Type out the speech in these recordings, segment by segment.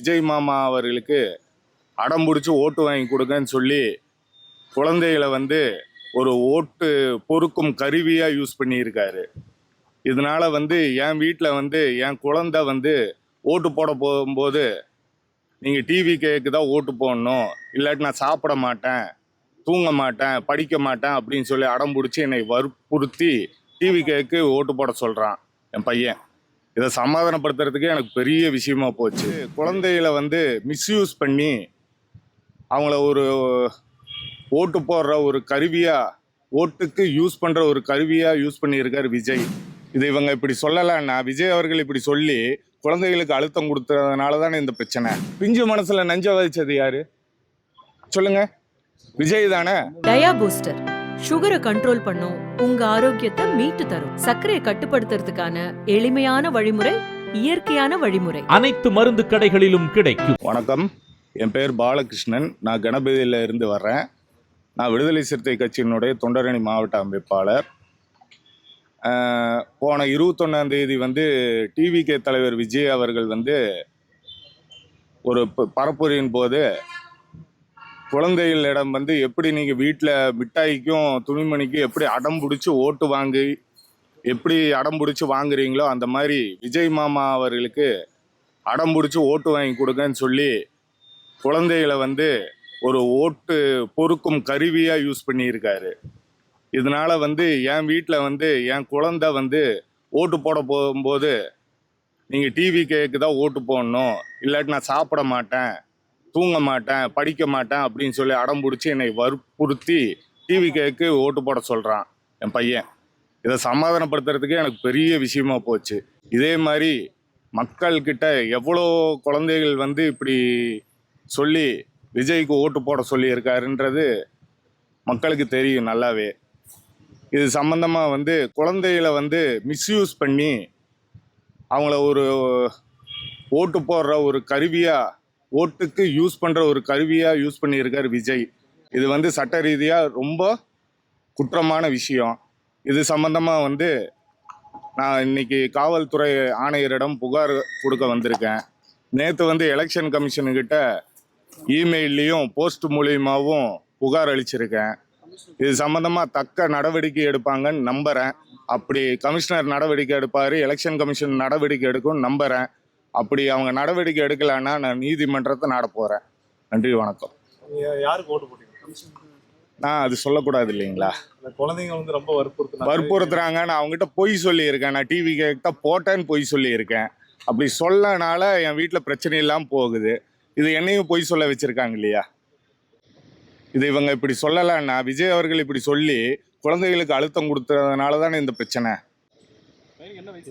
விஜய் மாமா அவர்களுக்கு அடம் பிடிச்சி ஓட்டு வாங்கி கொடுங்கன்னு சொல்லி குழந்தைகளை வந்து ஒரு ஓட்டு பொறுக்கும் கருவியாக யூஸ் பண்ணியிருக்காரு. இதனால வந்து என் வீட்டில் வந்து என் குழந்தை வந்து ஓட்டு போட போகும்போது நீங்கள் டிவி கேக்கு தான் ஓட்டு போடணும், இல்லாட்டி நான் சாப்பிட மாட்டேன், தூங்க மாட்டேன், படிக்க மாட்டேன் அப்படின்னு சொல்லி அடம் பிடிச்சி என்னை வற்புறுத்தி டிவி கேக்கு ஓட்டு போட சொல்கிறான் என் பையன். இதை சமாதானப்படுத்துறதுக்கே எனக்கு பெரிய விஷயமா போச்சு. குழந்தைகளை வந்து மிஸ்யூஸ் பண்ணி அவங்கள ஒரு ஓட்டு போடுற ஒரு கருவியாக, ஓட்டுக்கு யூஸ் பண்ணுற ஒரு கருவியாக யூஸ் பண்ணியிருக்கார் விஜய். இது இவங்க இப்படி சொல்லலைன்னா, விஜய் அவர்கள் இப்படி சொல்லி குழந்தைகளுக்கு அழுத்தம் கொடுத்ததுனால தானே இந்த பிரச்சனை. பிஞ்சு மனசுல நஞ்ச வச்சது யாரு சொல்லுங்க? விஜய் தானே. டயா பூஸ்டர் சுகரை கண்ட்ரோல் பண்ணும், உங்க ஆரோக்கியத்தை மீட்டு தரும். சர்க்கரையை கட்டுப்படுத்துறதுக்கான எளிமையான வழிமுறை, இயற்கையான வழிமுறை. அனைத்து மருந்து கடைகளிலும் கிடைக்கும். வணக்கம், என் பேர் பாலகிருஷ்ணன். நான் கணபதியில இருந்து வர்றேன். நான் விடுதலை சிறுத்தை கட்சியினுடைய தொண்டரணி மாவட்ட அமைப்பாளர். போன 21ஆம் தேதி வந்து டிவிகே தலைவர் விஜய் அவர்கள் வந்து ஒரு பரப்புரையின் போது குழந்தைகளிடம் வந்து எப்படி நீங்கள் வீட்டில் மிட்டாய்க்கும் துணிமணிக்கும் எப்படி அடம் பிடிச்சி ஓட்டு வாங்கி எப்படி அடம் பிடிச்சி வாங்குறீங்களோ அந்த மாதிரி விஜய் மாமா அவர்களுக்கு அடம் பிடிச்சி ஓட்டு வாங்கி கொடுங்கன்னு சொல்லி குழந்தைகளை வந்து ஒரு ஓட்டு பொறுக்கும் கருவியாக யூஸ் பண்ணியிருக்காரு. இதனால வந்து என் வீட்டில் வந்து என் குழந்தை வந்து ஓட்டு போட போகும்போது நீங்கள் டிவி கேக்கு தான் ஓட்டு போடணும், இல்லாட்டி நான் சாப்பிட மாட்டேன், தூங்க மாட்டேன், படிக்க மாட்டேன் அப்படின்னு சொல்லி அடம் பிடிச்சி என்னை வற்புறுத்தி டிவி கேக்கு ஓட்டு போட சொல்கிறான் என் பையன். இதை சமாதானப்படுத்துறதுக்கே எனக்கு பெரிய விஷயமா போச்சு. இதே மாதிரி மக்கள்கிட்ட எவ்வளோ குழந்தைகள் வந்து இப்படி சொல்லி விஜய்க்கு ஓட்டு போட சொல்லியிருக்காருன்றது மக்களுக்கு தெரியும் நல்லாவே. இது சம்பந்தமாக வந்து குழந்தைகளை வந்து மிஸ்யூஸ் பண்ணி அவங்கள ஒரு ஓட்டு போடுற ஒரு கருவியாக, ஓட்டுக்கு யூஸ் பண்ணுற ஒரு கருவியாக யூஸ் பண்ணியிருக்கார் விஜய். இது வந்து சட்ட ரீதியாக ரொம்ப குற்றமான விஷயம். இது சம்பந்தமாக வந்து நான் இன்னைக்கு காவல்துறை ஆணையரிடம் புகார் கொடுக்க வந்திருக்கேன். நேற்று வந்து எலெக்ஷன் கமிஷனுக்கிட்ட இமெயில்லையும் போஸ்ட் மூலியமாகவும் புகார் அளிச்சிருக்கேன். இது சம்பந்தமாக தக்க நடவடிக்கை எடுப்பாங்கன்னு நம்புகிறேன். அப்படி கமிஷனர் நடவடிக்கை எடுப்பார், எலெக்ஷன் கமிஷன் நடவடிக்கை எடுக்கும்னு நம்புகிறேன். அப்படி அவங்க நடவடிக்கை எடுக்கலைன்னா நான் நீதிமன்றத்தை நாட போகிறேன். நன்றி, வணக்கம். யாருக்கு ஓட்டு போட்டீங்க? நான் அது சொல்லக்கூடாது இல்லைங்களா? குழந்தைங்க வந்து ரொம்ப வற்புறுத்துறாங்க. நான் அவங்ககிட்ட பொய் சொல்லியிருக்கேன். நான் டிவி கேட்ட போட்டேன்னு பொய் சொல்லியிருக்கேன். அப்படி சொல்லனால என் வீட்டில் பிரச்சனை இல்லாமல் போகுது. இது என்னையும் பொய் சொல்ல வச்சுருக்காங்க இல்லையா? இது இவங்க இப்படி சொல்லலைன்னா, விஜய் அவர்கள் இப்படி சொல்லி குழந்தைகளுக்கு அழுத்தம் கொடுத்ததுனால தானே இந்த பிரச்சனை.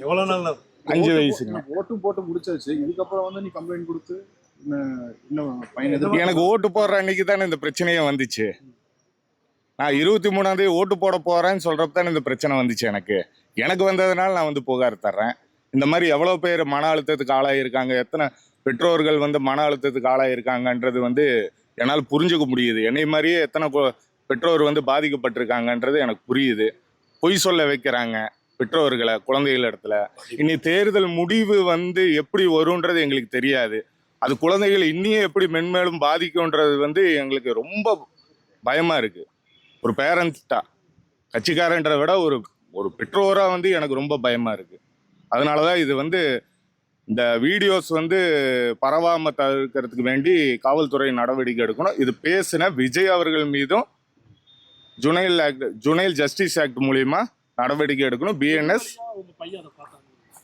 எவ்வளவு நாள்? 5 வயசுங்க. ஓட்டும் போட்டு முடிச்சாச்சு. இதுக்கப்புறம் வந்து நீ கம்ப்ளைண்ட் கொடுத்து எனக்கு ஓட்டு போடுற அன்னைக்கு தானே இந்த பிரச்சனையே வந்துச்சு. நான் 23ஆம் தேதி ஓட்டு போட போறேன்னு சொல்றப்ப தானே இந்த பிரச்சனை வந்துச்சு. எனக்கு வந்ததுனால நான் வந்து புகார் தர்றேன். இந்த மாதிரி எவ்வளோ பேர் மன அழுத்தத்துக்கு ஆளாயிருக்காங்க, எத்தனை பெற்றோர்கள் வந்து மன அழுத்தத்துக்கு ஆளாயிருக்காங்கன்றது வந்து என்னால் புரிஞ்சுக்க முடியுது. என்னை மாதிரியே எத்தனை பெற்றோர் வந்து பாதிக்கப்பட்டிருக்காங்கன்றது எனக்கு புரியுது. பொய் சொல்ல வைக்கிறாங்க பெற்றோர்களை குழந்தைகள் இடத்துல. இனி தேர்தல் முடிவு வந்து எப்படி வரும்ன்றது எங்களுக்கு தெரியாது. அது குழந்தைகள் இன்னியும் எப்படி மென்மேலும் பாதிக்கும்ன்றது வந்து எங்களுக்கு ரொம்ப பயமாக இருக்குது. ஒரு பேரண்ட்ஸா, கட்சிக்காரன்றதை விட ஒரு பெற்றோராக வந்து எனக்கு ரொம்ப பயமாக இருக்குது. அதனால தான் இது வந்து இந்த வீடியோஸ் வந்து பரவாமல் தவிர்க்கிறதுக்கு வேண்டி காவல்துறை நடவடிக்கை எடுக்கணும். இது பேசின விஜய் அவர்கள் மீதும் ஜுனைல் ஜஸ்டிஸ் ஆக்ட் மூலிமா நடவடிக்கை எடுக்கணும். பிஎன்எஸ்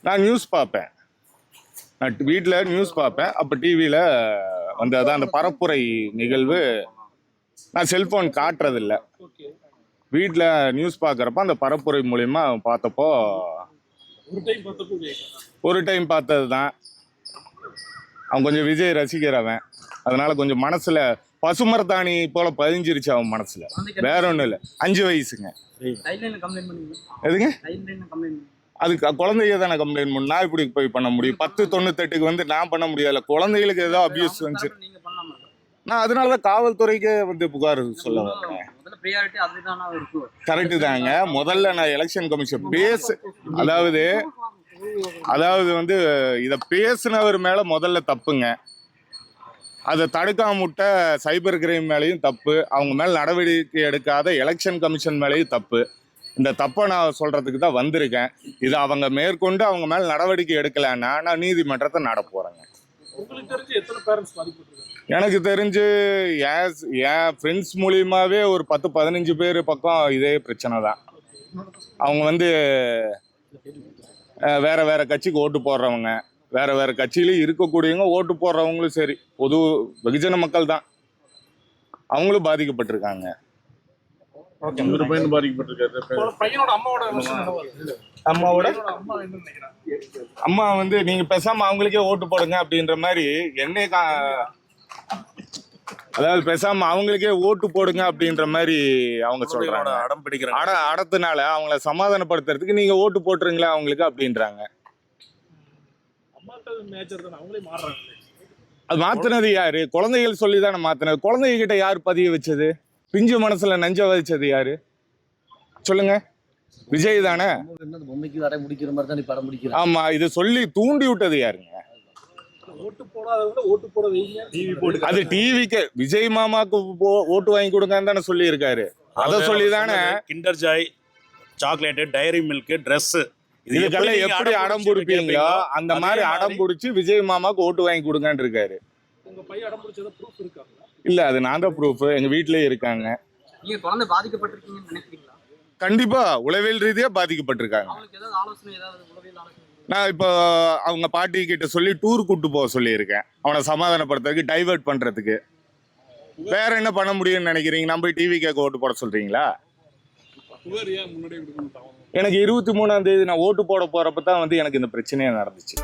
நான் நியூஸ் பார்ப்பேன், நான் வீட்டில் நியூஸ் பார்ப்பேன். அப்போ டிவியில் வந்து அதான் அந்த பரப்புரை நிகழ்வு நான் செல்ஃபோன் காட்டுறதில்ல. வீட்டில் நியூஸ் பார்க்குறப்ப அந்த பரப்புரை மூலிமா பார்த்தப்போ ஒரு டைம் பார்த்தது தான். அவன் கொஞ்சம் விஜய் ரசிக்கிறவன், அதனால கொஞ்சம் மனசுல பசுமரத்தாணி போல பதிஞ்சிருச்சு அவன் மனசுல. வேற ஒன்றும் இல்லை. 5 வயசுங்க. எதுங்க? அது குழந்தைய தானே கம்ப்ளைண்ட் பண்ண. நான் இப்படி போய் பண்ண முடியும்? 1098க்கு வந்து நான் பண்ண முடியாதுல்ல. குழந்தைகளுக்கு ஏதோ அபியூஸ் வந்துச்சு. நான் அதனாலதான் காவல்துறைக்கே வந்து புகார் சொல்ல வரேன். கரெக்டு தாங்க. முதல்ல நான் எலெக்ஷன் கமிஷன் அதாவது வந்து இதை பேசினவர் மேல முதல்ல தப்புங்க. அதை தடுக்காம விட்ட சைபர் கிரைம் மேலேயும் தப்பு, அவங்க மேலே நடவடிக்கை எடுக்காத எலெக்ஷன் கமிஷன் மேலேயும் தப்பு. இந்த தப்பை நான் சொல்றதுக்கு தான் வந்திருக்கேன். இது அவங்க மேற்கொண்டு அவங்க மேலே நடவடிக்கை எடுக்கலைன்னா நான் நீதிமன்றத்தை நட போறேங்க. உங்களுக்கு தெரிஞ்சு எத்தனை பேரண்ட்ஸ் பாதிக்கப்பட்டிருக்காங்க? எனக்கு தெரிஞ்சு என் ஃப்ரெண்ட்ஸ் மூலியமாவே ஒரு 10-15 பேர் பக்கம் இதே பிரச்சனை தான். அவங்க வந்து வேற வேற கட்சிக்கு ஓட்டு போடுறவங்க, வேற வேற கட்சியிலும் இருக்கக்கூடியவங்க, ஓட்டு போடுறவங்களும் சரி, பொது வெகுஜன மக்கள் தான், அவங்களும் பாதிக்கப்பட்டிருக்காங்க. ஒரு பையன் பாதிக்கப்பட்டிருக்காரு. பையனோட அம்மாவோட version என்னவா இருக்கு? அம்மாவோட அம்மா என்ன நினைக்கிறாங்க? அம்மா வந்து நீங்க பேசாம அவங்களுக்கே ஓட்டு போடுங்க அப்படின்ற மாதிரி அதாவது பேசாம அவங்களுக்கே ஓட்டு போடுங்க அப்படின்ற மாதிரி அவங்க சொல்றாங்க. அடம் பிடிக்கிறாங்க. அடத்தினால அவங்கள சமாதானப்படுத்துறதுக்கு நீங்க ஓட்டு போட்டுருங்களா அவங்களுக்கு அப்படின்றாங்க. அம்மாக்கள் மேஜர் தான், அவங்களே மாறுறாங்க. அது மாத்தினது யாரு? குழந்தைகள் சொல்லி தானே மாத்தினது. குழந்தைங்க கிட்ட யார் பதிய வச்சது? பிஞ்சு மனசுல நஞ்ச வச்சது யாரு சொல்லுங்க? விஜய் தானே. பொம்மைக்கு வர முடிக்கிற மாதிரி தான் படம் முடிக்கிறாங்க. ஆமா, இது சொல்லி தூண்டி விட்டது யாருங்க? ஓட்டு போடாதவங்க ஓட்டு போட வைங்க, டிவி போட்டு. அது டிவிக்கு விஜய் மாமாக்கு ஓட்டு வாங்கி கொடுங்கன்னு தானே சொல்லி இருக்காரு. அதை சொல்லி தானே Kinder Joy, chocolate, Dairy Milk, dress, இதுக்கெல்லாம் எப்படி அடம் பிடிப்பீங்களோ அந்த மாதிரி அடம் பிடிச்சி விஜய் மாமாக்கு ஓட்டு வாங்கி கொடுங்கன்னு இருக்காரு. உங்க பையன் அடம் பிடிச்சத ப்ரூஃப் இருக்காங்களா? இல்ல, அது நான் தான் ப்ரூஃப். எங்க வீட்லயே இருக்காங்க. நீங்க குழந்தை பாதிக்கப்பட்டிருக்கீங்கன்னு நினைக்கிறீங்களா? கண்டிப்பா உளவியல் ரீதியா பாதிக்கப்பட்டிருக்காங்க. அவங்களுக்கு ஏதாவது ஆலோசனை, ஏதாவது உளவியல் ஆலோசனை? நான் இப்போ அவங்க பாட்டி கிட்ட சொல்லி டூர் கூட்டு போக சொல்லியிருக்கேன், அவனை சமாதானப்படுத்துறதுக்கு, டைவர்ட் பண்றதுக்கு. வேற என்ன பண்ண முடியும்னு நினைக்கிறீங்க? நம்ம போய் டிவி கேட்க ஓட்டு போட சொல்றீங்களா? முன்னாடி எனக்கு 23ஆம் தேதி நான் ஓட்டு போட போறப்ப தான் வந்து எனக்கு இந்த பிரச்சனையே நடந்துச்சு.